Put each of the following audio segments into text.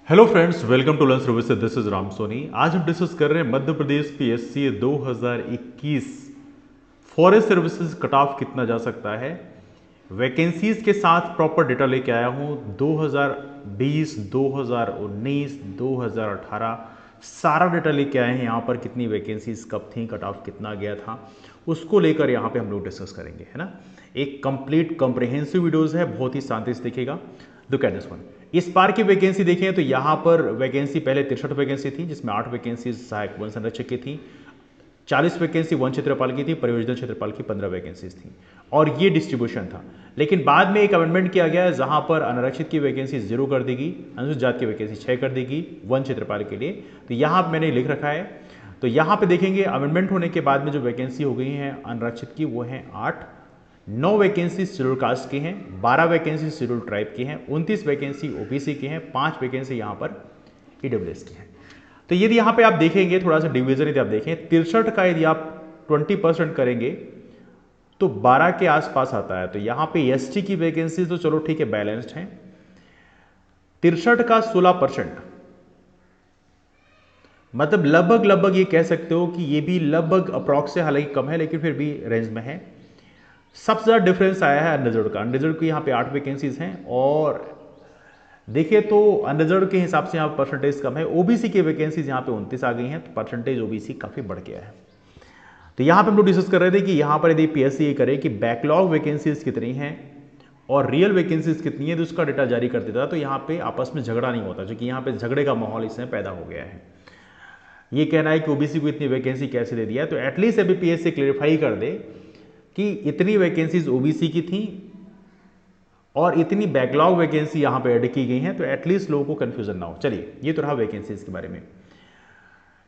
Hello friends, welcome to learn services. This is Ram Soni. आज हम discuss कर रहे हैं Madhya Pradesh PSC 2021 forest services cut off कितना जा सकता है। वैकेंसीज के साथ प्रॉपर डेटा लेके आया हूँ। 2020, 2019, 2018 सारा डेटा लेके आए हैं। यहाँ पर कितनी वैकेंसीज कब थी, कट ऑफ कितना गया था, उसको लेकर यहाँ पे हम लोग डिस्कस करेंगे, है ना। एक कंप्लीट कॉम्प्रिहेंसिव वीडियोस है, बहुत ही शांति से देखेगा। Look at this one. इस बार की वैकेंसी देखें तो यहाँ पर वैकेंसी पहले 63 वैकेंसी थी, जिसमें 8 वैकेंसी सहायक वन संरक्षक की थी, 40 वैकेंसी वन क्षेत्रपाल की थी, परियोजना क्षेत्रपाल की 15 वैकेंसीज थी, और ये डिस्ट्रीब्यूशन था। लेकिन बाद में एक अमेंडमेंट किया गया है, जहां पर अनारक्षित की वैकेंसी 0 कर देगी, अनुसूचित जाति की वैकेंसी 6 कर देगी वन क्षेत्रपाल के लिए। तो यहाँ मैंने लिख रखा है। तो यहाँ पे देखेंगे अमेंडमेंट होने के बाद में जो वैकेंसी हो गई है अनारक्षित की, वो है 8। 9 वैकेंसी शेड्यूल कास्ट की हैं, 12 वैकेंसी शेड्यूल ट्राइब की हैं, 29 वैकेंसी ओबीसी की हैं, 5 वैकेंसी यहाँ पर ईडब्ल्यूएस की हैं। तो यदि यहाँ पे आप देखेंगे थोड़ा सा डिवीजन, यदि आप देखें 63 का यदि आप 20% करेंगे तो 12 के आसपास आता है। तो यहाँ पे एसटी की वैकेंसी तो चलो ठीक है, बैलेंस्ड है। 63 का 16%, मतलब लगभग लगभग ये कह सकते हो कि ये भी लगभग अप्रॉक्स से, हालांकि कम है लेकिन फिर भी रेंज में है। सबसे ज्यादा डिफरेंस आया है अनरिजर्व का। अनरिजर्व की यहाँ पे 8 वैकेंसीज हैं, और देखिए तो अनरिजर्व के हिसाब से यहाँ परसेंटेज कम है। ओबीसी की वैकेंसीज यहाँ पे 29 आ गई हैं, तो परसेंटेज ओबीसी काफी बढ़ गया है। तो यहाँ पे हम लोग डिस्कस कर रहे थे कि यहाँ पर यदि पीएससी ये करे कि बैकलॉग वैकेंसीज कितनी हैं और रियल वैकेंसीज कितनी है, तो उसका डेटा जारी कर देता, तो यहाँ पे आपस में झगड़ा नहीं होता, क्योंकि यहाँ पे झगड़े का माहौल इसमें पैदा हो गया है। ये कहना है कि ओबीसी को इतनी वैकेंसी कैसे दे दिया, तो एटलीस्ट अभी पीएससी क्लेरिफाई कर दे कि इतनी वैकेंसीज ओबीसी की थी और इतनी बैकलॉग वैकेंसी यहां पे ऐड की गई हैं, तो एटलीस्ट लोगों को कंफ्यूजन ना हो। चलिए, ये तो रहा वैकेंसीज के बारे में।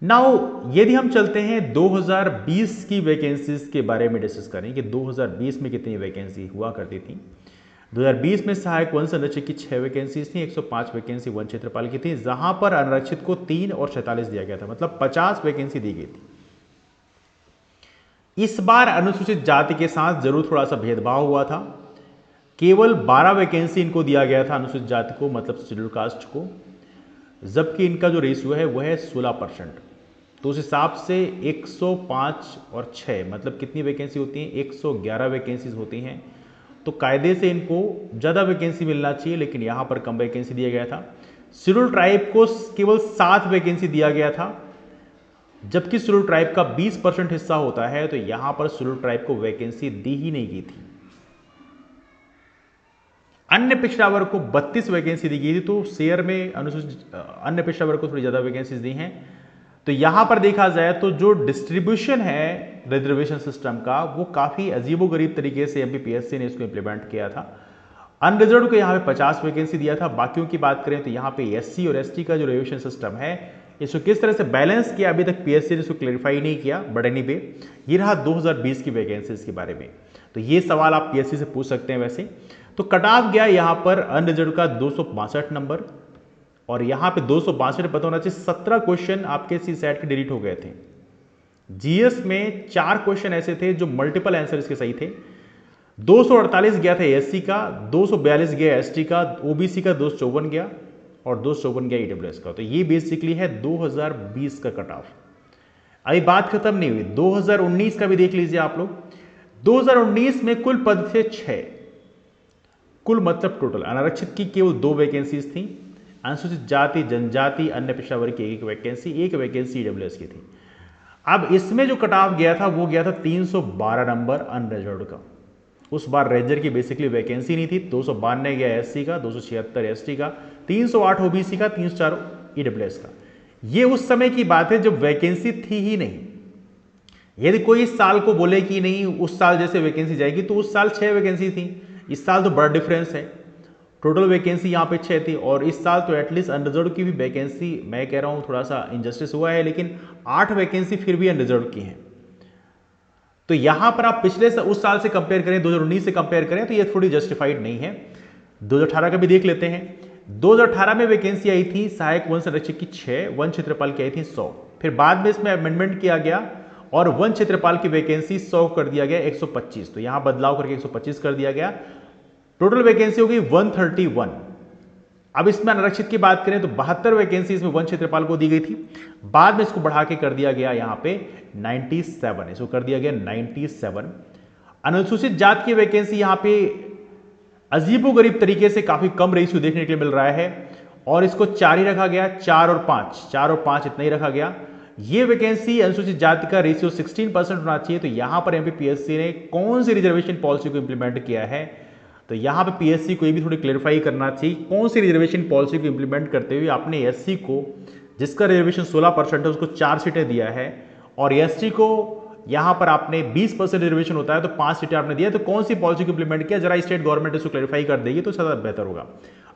नाउ यदि हम चलते हैं 2020 की वैकेंसीज के बारे में डिस्कस करें कि 2020 में कितनी वैकेंसी हुआ करती थी। 2020 में सहायक वन संरक्षक की 6 वैकेंसीज थी, 105 वैकेंसी वन क्षेत्रपाल की थी, जहां पर अनारक्षित को 3 और 46 दिया गया था, मतलब 50 वैकेंसी दी गई थी। इस बार अनुसूचित जाति के साथ जरूर थोड़ा सा भेदभाव हुआ था। केवल 12 वैकेंसी इनको दिया गया था अनुसूचित जाति को, मतलब शेड्यूल कास्ट को, जबकि इनका जो रेशियो है वह है 16%। तो उस हिसाब से 105 और 6 मतलब कितनी वैकेंसी होती हैं, 111 वैकेंसीज होती हैं। तो कायदे से इनको ज़्यादा वैकेंसी मिलना चाहिए, लेकिन यहाँ पर कम वैकेंसी दिया गया था। शेड्यूल ट्राइब को केवल 7 वैकेंसी दिया गया था, जबकि शेड्यूल ट्राइब का 20% हिस्सा होता है, तो यहां पर शेड्यूल ट्राइब को वैकेंसी दी ही नहीं गई थी। अन्य पिछड़ा वर्ग को 32 वैकेंसी दी गई थी, तो शेयर में अनुसूचित अन्य पिछड़ा वर्ग को थोड़ी ज्यादा वैकेंसीज दी हैं। तो यहां पर देखा जाए तो जो डिस्ट्रीब्यूशन है रिजर्वेशन सिस्टम का, वो काफी अजीबोगरीब तरीके से एमपीपीएससी ने इसको इंप्लीमेंट किया था। अनरिजर्व को यहां पे 50 वैकेंसी दिया था। बाकियों की बात करें तो यहां पे एससी और एसटी का जो रिजर्वेशन सिस्टम है, इसको किस तरह से बैलेंस किया, अभी तक पीएससी ने इसको क्लैरिफाई नहीं किया। बट एनीवे, ये रहा 2020 की वैकेंसीज के बारे में। तो ये सवाल आप पीएससी से पूछ सकते हैं वैसे। तो कट ऑफ गया यहां पर अनरिजर्व का 262 नंबर, और यहां पे 262 पता होना चाहिए 17 क्वेश्चन आपके सी सेट के डिलीट हो गए थे। जीएस में 4 क्वेश्चन ऐसे थे जो मल्टीपल आंसर इसके सही थे। 248 गया था एससी का, 242 गया एसटी का, ओबीसी का 254 गया, और 254 गया ईडब्ल्यूएस का। तो ये बेसिकली है 2020 का कट ऑफ। अभी बात खत्म नहीं हुई, 2019 का भी देख लीजिए आप लोग। 2019 में कुल पद थे 6, कुल मतलब टोटल। अनारक्षित की केवल 2 वैकेंसीज थी, अनुसूचित जाति जनजाति अन्य पिछड़ा वर्ग की 1 वैकेंसी, 1 वैकेंसी ईडब्ल्यूएस की थी। अब इसमें जो कट ऑफ गया था वो गया था 312 नंबर अनरिजर्व्ड का। उस बार रेंजर की बेसिकली वैकेंसी नहीं थी। 292 गया एससी का, 276 एसटी का, 308 ओबीसी का, 304 ईडब्ल्यूएस का। ये उस समय की बात है जब वैकेंसी थी ही नहीं। यदि कोई इस साल को बोले कि नहीं उस साल जैसे वैकेंसी जाएगी, तो उस साल 6 वैकेंसी थी, इस साल तो बड़ा डिफरेंस है। टोटल वैकेंसी यहाँ पे 6 थी, और इस साल तो एटलीस्ट अनरिजर्व की भी वैकेंसी, मैं कह रहा हूँ थोड़ा सा इनजस्टिस हुआ है, लेकिन 8 वैकेंसी फिर भी अनरिजर्व की हैं। तो यहां पर आप पिछले उस साल से कंपेयर करें, 2019 से कंपेयर करें, तो ये थोड़ी जस्टिफाइड नहीं है। 2018 का भी देख लेते हैं। 2018 में वैकेंसी आई थी सहायक वन संरक्षक की 6, वन क्षेत्रपाल की आई थी 100। फिर बाद में इसमें अमेंडमेंट किया गया और वन क्षेत्रपाल की वैकेंसी 100 कर दिया गया 125। तो यहां बदलाव करके 125 कर दिया गया। टोटल वैकेंसी हो गई 131। अब इसमें अनारक्षित की बात करें तो 72 वैकेंसी इसमें वन क्षेत्रपाल को दी गई थी, बाद में इसको बढ़ा के कर दिया गया यहां पे 97, इसको कर दिया गया 97। अनुसूचित जाति की वैकेंसी यहां पे अजीबोगरीब तरीके से काफी कम रेशियो देखने के लिए मिल रहा है और इसको 4 ही रखा गया, 4 और 5 इतना ही रखा गया। ये वैकेंसी अनुसूचित जाति का रेशियो 16% होना चाहिए। तो यहां पर एमपीपीएससी ने कौन सी रिजर्वेशन पॉलिसी को इंप्लीमेंट किया है, तो यहां पे पीएससी को ये भी थोड़ी क्लेरिफाई करना चाहिए कौन सी रिजर्वेशन पॉलिसी को इंप्लीमेंट करते हुए आपने एससी को, जिसका रिजर्वेशन 16% है, उसको 4 सीटें दिया है और एसटी को यहां पर आपने 20% रिजर्वेशन होता है तो 5 सीटें आपने दिया। तो कौन सी पॉलिसी को इंप्लीमेंट किया, जरा स्टेट गवर्नमेंट इसको क्लेरिफाई कर देगी तो ज्यादा बेहतर होगा।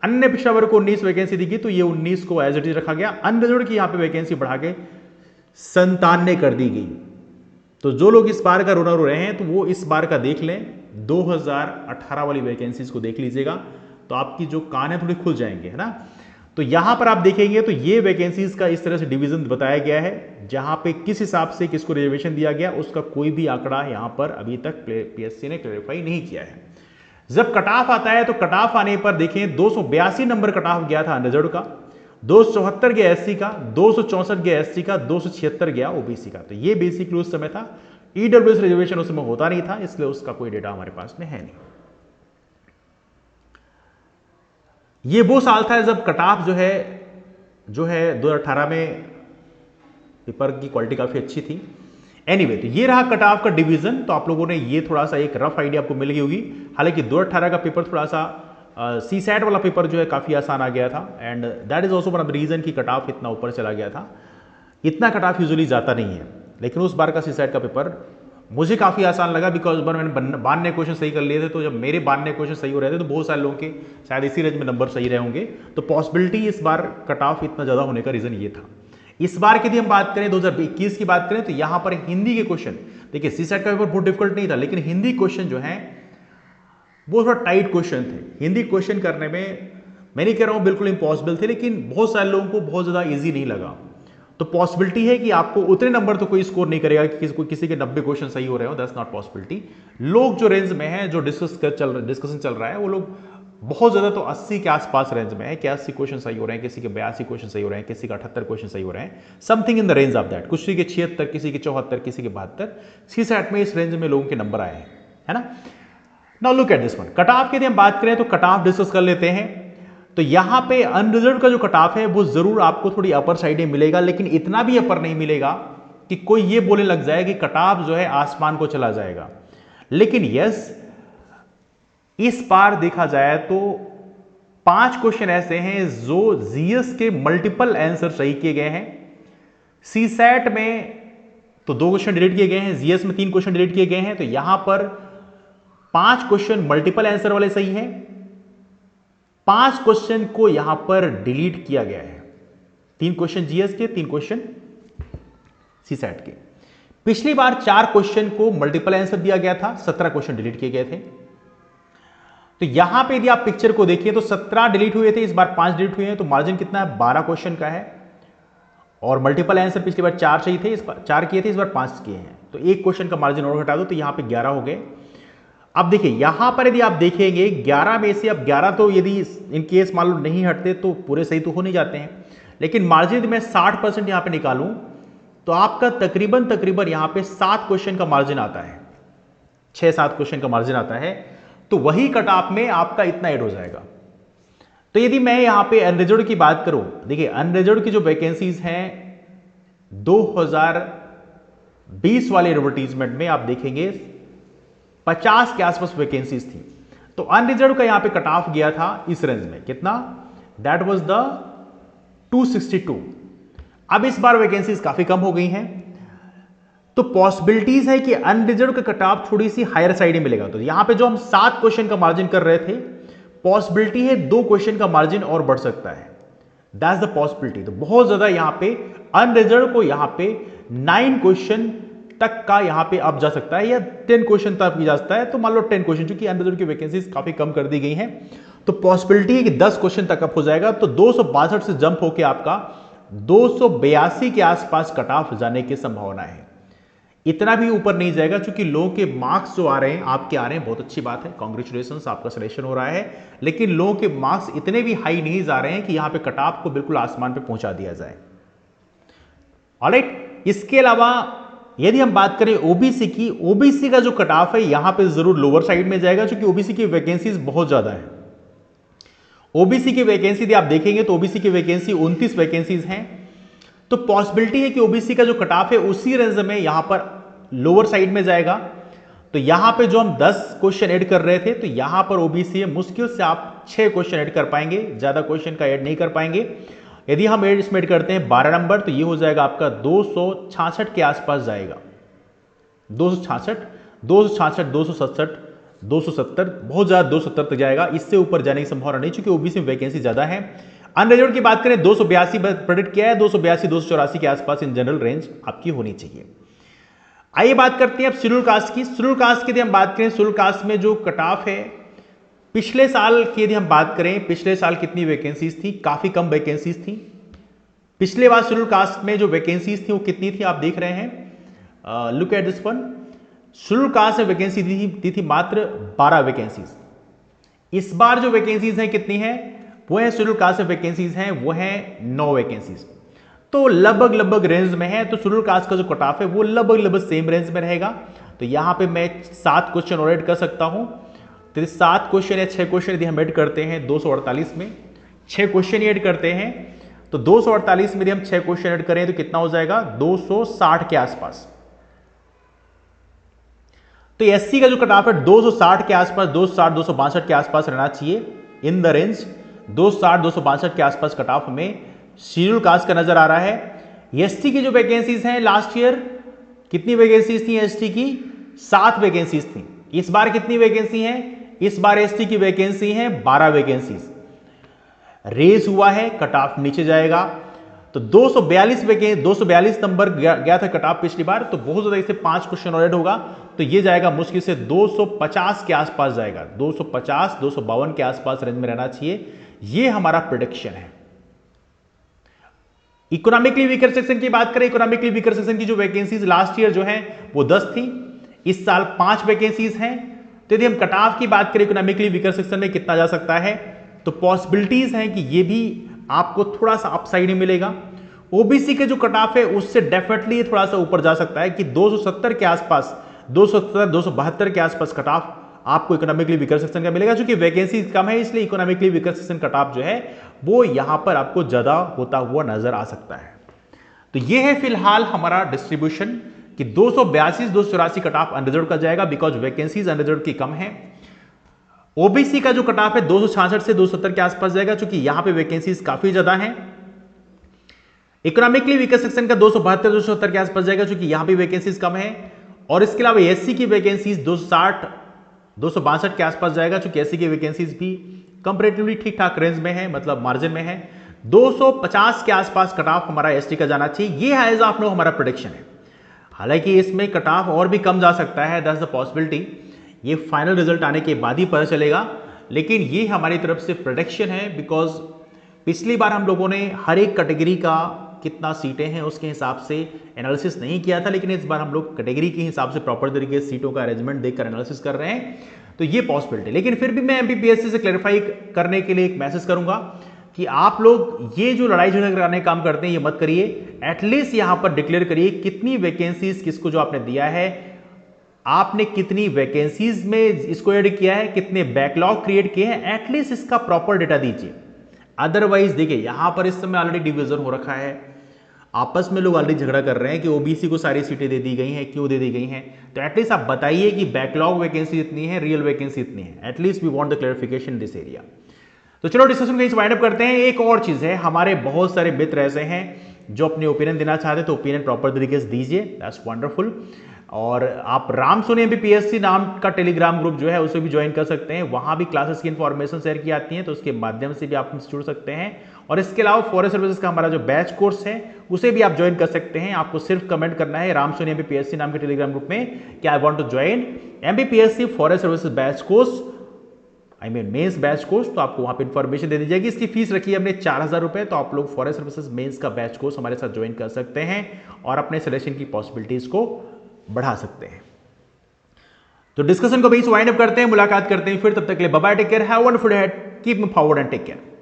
अन्य पिछड़ा वर्ग को 19 वैकेंसी दी गई, तो ये 19 को एज इट इज रखा गया। अनरिजर्व्ड की यहां पे वैकेंसी बढ़ा के 97 कर दी गई। तो जो लोग इस बार का रोना रो रहे हैं तो वो इस बार का देख लें, 2018 वाली वैकेंसीज को देख लीजिएगा तो आपकी जो कान है थोड़ी खुल जाएंगे, है ना। तो यहां पर आप देखेंगे तो ये वैकेंसीज का इस तरह से डिवीजन बताया गया है, जहां पे किस हिसाब से किसको रिजर्वेशन दिया गया उसका कोई भी आंकड़ा यहां पर अभी तक पीएससी ने क्लैरिफाई नहीं किया है। जब कट ऑफ आता है तो कट ऑफ आने पर देखें 282 नंबर कट ऑफ गया था अनरिजर्व्ड का, 274 गया एससी का, 264 गया एसटी का, 276 गया ओबीसी का। तो ये बेसिकली उस समय था, ईडब्ल्यूएस रिजर्वेशन उस समय होता नहीं था, इसलिए उसका कोई डेटा हमारे पास में है नहीं। ये वो साल था जब कट ऑफ जो है 2018 में पेपर की क्वालिटी काफी अच्छी थी। एनीवे, तो ये रहा कट ऑफ का डिवीजन। तो आप लोगों ने ये थोड़ा सा एक रफ आइडिया आपको मिल गई होगी। हालांकि 2018 का पेपर थोड़ा सा सी सैट वाला पेपर जो है काफी आसान आ गया था and that is also one of the reason कि कट ऑफ इतना ऊपर चला गया था। इतना कट ऑफ यूजुअली जाता नहीं है, लेकिन उस बार का सी सैट का पेपर मुझे काफी आसान लगा बिकॉज बार मैंने 92 क्वेश्चन सही कर लिए थे। तो जब मेरे 92 क्वेश्चन सही हो रहे थे तो बहुत सारे लोगों के शायद इसी रेंज में नंबर सही रहे होंगे। तो पॉसिबिलिटी इस बार कट ऑफ इतना ज्यादा होने का रीजन ये था। इस बार की यदि हम बात करें 2021 की बात करें तो यहां पर हिंदी के क्वेश्चन, देखिए सी सैट का पेपर बहुत डिफिकल्ट नहीं था, लेकिन हिंदी क्वेश्चन जो है वो थोड़ा टाइट क्वेश्चन थे। हिंदी क्वेश्चन करने में मैं नहीं कह रहा हूं बिल्कुल इंपॉसिबल थे, लेकिन बहुत सारे लोगों को बहुत ज्यादा इजी नहीं लगा। तो पॉसिबिलिटी है कि आपको उतने नंबर तो कोई स्कोर नहीं करेगा कि किसी के 90 क्वेश्चन सही हो रहे हो, दैट्स नॉट पॉसिबिलिटी। लोग जो रेंज में है, जो डिस्कशन चल रहा है, वो लोग बहुत ज्यादा तो 80 के आसपास रेंज में है कि 80 क्वेश्चन सही हो रहे हैं, किसी के 82 क्वेश्चन सही हो रहे हैं, किसी का 78 क्वेश्चन सही हो रहे हैं, something in the range of that. किसी के 76, किसी के 74, किसी के 72, सी सैट में इस रेंज में लोगों के नंबर आए हैं, है ना। Now look at this one. Cut off के यदि हम बात करें तो कट ऑफ डिस्कस कर लेते हैं। तो यहां पे अनरिजर्व्ड का जो कट ऑफ है वो जरूर आपको थोड़ी अपर साइड में मिलेगा, लेकिन इतना भी अपर नहीं मिलेगा कि कोई ये बोलने लग जाए कि कट ऑफ जो है आसमान को चला जाएगा। लेकिन यस, इस बार देखा जाए तो 5 क्वेश्चन ऐसे हैं जो जीएस के मल्टीपल आंसर सही किए गए हैं। सी सैट में तो 2 क्वेश्चन डिलीट किए गए हैं, जीएस में 3 क्वेश्चन डिलीट किए गए हैं। तो यहां पर 5 क्वेश्चन मल्टीपल आंसर वाले सही हैं, 5 क्वेश्चन को यहां पर डिलीट किया गया है। 3 क्वेश्चन जीएस के, 3 क्वेश्चन सी सैट के। पिछली बार 4 क्वेश्चन को मल्टीपल आंसर दिया गया था, 17 क्वेश्चन डिलीट किए गए थे। तो यहां पे यदि आप पिक्चर को देखिए तो 17 डिलीट हुए थे, इस बार 5 डिलीट हुए हैं। तो मार्जिन कितना है, 12 क्वेश्चन का है। और मल्टीपल आंसर पिछली बार 4 सही थे, इस बार 4 किए थे, इस बार 5 किए हैं। तो 1 क्वेश्चन का मार्जिन और घटा दो तो यहां पे 11 हो गए। अब देखिए यहां पर यदि आप देखेंगे 11 में से, अब 11 तो यदि इन केस मान लो नहीं हटते तो पूरे सही तो हो नहीं जाते हैं, लेकिन मार्जिन में 60% यहां पे निकालूं तो आपका तकरीबन यहां पे 7 क्वेश्चन का मार्जिन आता है, 6-7 क्वेश्चन का मार्जिन आता है। तो वही कट ऑफ में आपका इतना ऐड हो जाएगा। तो यदि मैं यहां पे अनरिजर्व्ड की बात करूं, देखिए अनरिजर्व्ड की जो वैकेंसीज हैं 2020 वाले एडवर्टीजमेंट में आप देखेंगे 50 के आसपास वैकेंसीज थी। तो अनरिजर्व्ड का यहां पे कट ऑफ गया था इस रेंज में, कितना, दैट वाज द 262। अब इस बार वैकेंसीज काफी कम हो गई हैं, तो पॉसिबिलिटीज है कि अनरिजर्व्ड का कट ऑफ थोड़ी सी हायर साइड में मिलेगा। तो यहां पे जो हम 7 क्वेश्चन का मार्जिन कर रहे थे, पॉसिबिलिटी है 2 क्वेश्चन का मार्जिन और बढ़ सकता है, दैट्स द पॉसिबिलिटी। तो बहुत ज्यादा यहां पे अनरिजर्व्ड को यहां पे 9 क्वेश्चन तक का यहां पे अब जा सकता है, या 10 क्वेश्चन तक भी जा सकता है। तो मान लो 10 क्वेश्चन, क्योंकि अनरिजर्व्ड की वैकेंसीज काफी कम कर दी गई हैं, तो पॉसिबिलिटी है कि 10 क्वेश्चन तक अप हो जाएगा। तो 262 से जंप होकर आपका 282 के आसपास कट ऑफ जाने की संभावना है। इतना भी ऊपर नहीं जाएगा, क्योंकि लोगों के मार्क्स जो आ रहे हैं, आपके आ रहे हैं, बहुत अच्छी बात है, कॉन्ग्रेचुलेशंस, आपका सिलेक्शन हो रहा है, लेकिन लोगों के मार्क्स इतने भी हाई नहीं जा रहे हैं कि यहां पे कट ऑफ को बिल्कुल आसमान पे पहुंचा दिया जाए। ऑलराइट, इसके अलावा यदि हम बात करें ओबीसी की, ओबीसी का जो कट ऑफ है यहां पे जरूर लोअर साइड में जाएगा, क्योंकि ओबीसी की वैकेंसीज बहुत ज्यादा है। ओबीसी की वैकेंसी यदि आप देखेंगे तो ओबीसी की वैकेंसी 29 वैकेंसीज हैं, तो पॉसिबिलिटी है कि ओबीसी का जो कट ऑफ है उसी रेंज में यहां पर लोअर साइड में जाएगा। तो यहां पे जो हम 10 क्वेश्चन ऐड कर रहे थे, तो यहां पर ओबीसी है, मुश्किल से आप 6 क्वेश्चन ऐड कर पाएंगे, ज्यादा क्वेश्चन का ऐड नहीं कर पाएंगे। यदि हम इसमें ऐड करते हैं 12 नंबर, तो ये हो जाएगा आपका 266 के आसपास जाएगा, 266, 267, 270, बहुत ज्यादा 270 तक जाएगा, इससे ऊपर जाने की संभावना नहीं, चूंकि ओबीसी में वैकेंसी ज्यादा है। अनरिजर्व की बात करें 282 प्रेडिक्ट किया है, 282, 284 के आसपास इन जनरल रेंज आपकी होनी चाहिए। आइए बात करते हैं अब शेड्यूल कास्ट की। शेड्यूल कास्ट की यदि हम बात करें, शेड्यूल कास्ट में जो कट ऑफ है, पिछले साल की यदि हम बात करें, पिछले साल कितनी वैकेंसीज थी, काफी कम वैकेंसीज थी। पिछले बार शेड्यूल कास्ट में जो वैकेंसीज थी वो कितनी थी, आप देख रहे हैं, look at this one. Schedule caste में वैकेंसी दी थी मात्र 12 वैकेंसीज। इस बार जो वैकेंसीज हैं कितनी है, वो है शेड्यूल कास्ट में वैकेंसीज हैं वो है 9 वैकेंसीज, तो लगभग रेंज में है। तो शेड्यूल कास्ट का जो कट ऑफ है वो लगभग सेम रेंज में रहेगा। तो यहां पे मैं 7 क्वेश्चन और ऐड कर सकता हूं, तो 7 क्वेश्चन या 6 क्वेश्चन यदि हम ऐड करते हैं 248 में, 6 क्वेश्चन ऐड करते हैं, तो 248 में यदि हम 6 क्वेश्चन ऐड करें तो कितना हो जाएगा, 260 के आसपास। तो एससी का जो कट ऑफ है 260 के आसपास, 260, 262 के आसपास रहना चाहिए, इन द रेंज 260, 262 के आसपास कट ऑफ में शेड्यूल कास्ट का नजर आ रहा है। एसटी की जो वैकेंसीज हैं, लास्ट ईयर कितनी वैकेंसीज थी एसटी की, 7 वैकेंसीज थी। इस बार कितनी वैकेंसी है, इस बार एसटी की वैकेंसी है 12 वैकेंसीज। रेस हुआ है, कट ऑफ नीचे जाएगा, तो 242 नंबर गया था कट ऑफ पिछली बार, तो बहुत ज्यादा, इसे 5 क्वेश्चन और ऐड होगा तो ये जाएगा मुश्किल से 250 के आसपास जाएगा, 250, 252 के आसपास रेंज में रहना चाहिए, ये हमारा प्रेडिक्शन है। इकोनॉमिकली वीकर सेक्शन की बात करें, इकोनॉमिकली वीकर सेक्शन की जो वैकेंसीज लास्ट ईयर जो है वो 10 थी, इस साल 5 वैकेंसीज हैं। तो यदि हम कट ऑफ की बात करें इकोनॉमिकली वीकर सेक्शन में कितना जा सकता है, तो पॉसिबिलिटीज हैं कि ये भी आपको थोड़ा सा अपसाइड में मिलेगा। ओबीसी के जो कट ऑफ है उससे डेफिनेटली थोड़ा सा ऊपर जा सकता है कि 270 के आसपास, 270, 272 के आसपास कट ऑफ आपको इकोनॉमिकली वीकर सेक्शन का मिलेगा। क्योंकि वैकेंसी कम है इसलिए economically weaker section cut off जो है वो यहां पर आपको ज्यादा होता हुआ नजर आ सकता है। तो ये है फिलहाल हमारा डिस्ट्रीब्यूशन कि 282, 284 कट ऑफ अनरिजर्व का जाएगा, बिकॉज वैकेंसीज अनरिजर्व की कम है। ओबीसी का जो कट ऑफ है 266 से 270 के आसपास जाएगा, क्योंकि यहां पे वैकेंसीज काफी ज्यादा हैं। इकोनॉमिकली वीकर सेक्शन का 272, 270 के आसपास जाएगा, क्योंकि यहां पे वैकेंसीज कम है। और इसके अलावा एससी की वैकेंसीज 260, 262 के आसपास जाएगा, क्योंकि एससी की वैकेंसीज भी कंपैरेटिवली ठीक ठाक रेंज में है, मतलब मार्जिन में है। 250 के आसपास कट ऑफ हमारा एसटी का जाना चाहिए, ये एज ऑफ नो हमारा प्रेडिक्शन है। हालांकि इसमें कट ऑफ और भी कम जा सकता है, दैट्स द पॉसिबिलिटी, ये फाइनल रिजल्ट आने के बाद ही पता चलेगा, लेकिन ये हमारी तरफ से प्रेडिक्शन है। बिकॉज पिछली बार हम लोगों ने हर एक कैटेगरी का कितना सीटें हैं उसके हिसाब से एनालिसिस नहीं किया था, लेकिन इस बार हम लोग कैटेगरी के हिसाब से प्रॉपर तरीके से सीटों का अरेंजमेंट देखकर एनालिसिस कर रहे हैं, तो ये पॉसिबिलिटी। लेकिन फिर भी मैं एमपीपीएससी से क्लैरिफाई करने के लिए एक मैसेज करूंगा कि आप लोग ये जो लड़ाई झगड़ा कराने का काम करते हैं ये मत करिए, एटलीस्ट यहां पर डिक्लेयर करिए कितनी वैकेंसीज किसको जो आपने दिया है, आपने कितनी वैकेंसीज में इसको ऐड किया है, कितने बैकलॉग क्रिएट किए हैं, एटलीस्ट इसका प्रॉपर डेटा दीजिए। अदरवाइज देखिए यहां पर इस समय ऑलरेडी डिवीजन हो रखा है, आपस में लोग ऑलरेडी झगड़ा कर रहे हैं कि ओबीसी को सारी सीटें दे दी गई हैं, क्यों दे दी गई हैं। तो एटलीस्ट आप बताइए कि बैकलॉग वैकेंसी इतनी है, रियल वैकेंसी इतनी है, at least we want the clarification this area. तो चलो डिस्कशन कहीं वाइंड अप करते हैं। एक और चीज है, हमारे बहुत सारे मित्र ऐसे हैं जो अपने ओपिनियन देना चाहते हैं, तो ओपिनियन प्रॉपर तरीके से दीजिए, दैट्स वंडरफुल। और आप राम सोनी एमपीपीएससी नाम का टेलीग्राम ग्रुप जो है उसे भी ज्वाइन कर सकते हैं, वहां भी क्लासेस की इंफॉर्मेशन शेयर की आती है, तो उसके माध्यम से भी आप हमसे जुड़ सकते हैं। और इसके अलावा फॉरेस्ट सर्विसेज का हमारा जो बैच कोर्स है उसे भी आप ज्वाइन कर सकते हैं। आपको सिर्फ कमेंट करना है राम सोनी एमपीपीएससी नाम के टेलीग्राम ग्रुप में कि I want to join MPPSC forest services batch course, I mean mains batch course, तो आपको वहां पे इंफॉर्मेशन दे दी जाएगी। इसकी फीस रखी है हमने 4000 रुपए, तो आप लोग फॉरेस्ट सर्विसेज मेंस का बैच कोर्स हमारे साथ ज्वाइन कर सकते हैं और अपने सिलेक्शन की पॉसिबिलिटीज को बढ़ा सकते हैं। तो डिस्कशन को भी वाइंड अप करते हैं, मुलाकात करते हैं फिर, तब तक के लिए bye bye, take care, have a wonderful day, keep moving forward and take care.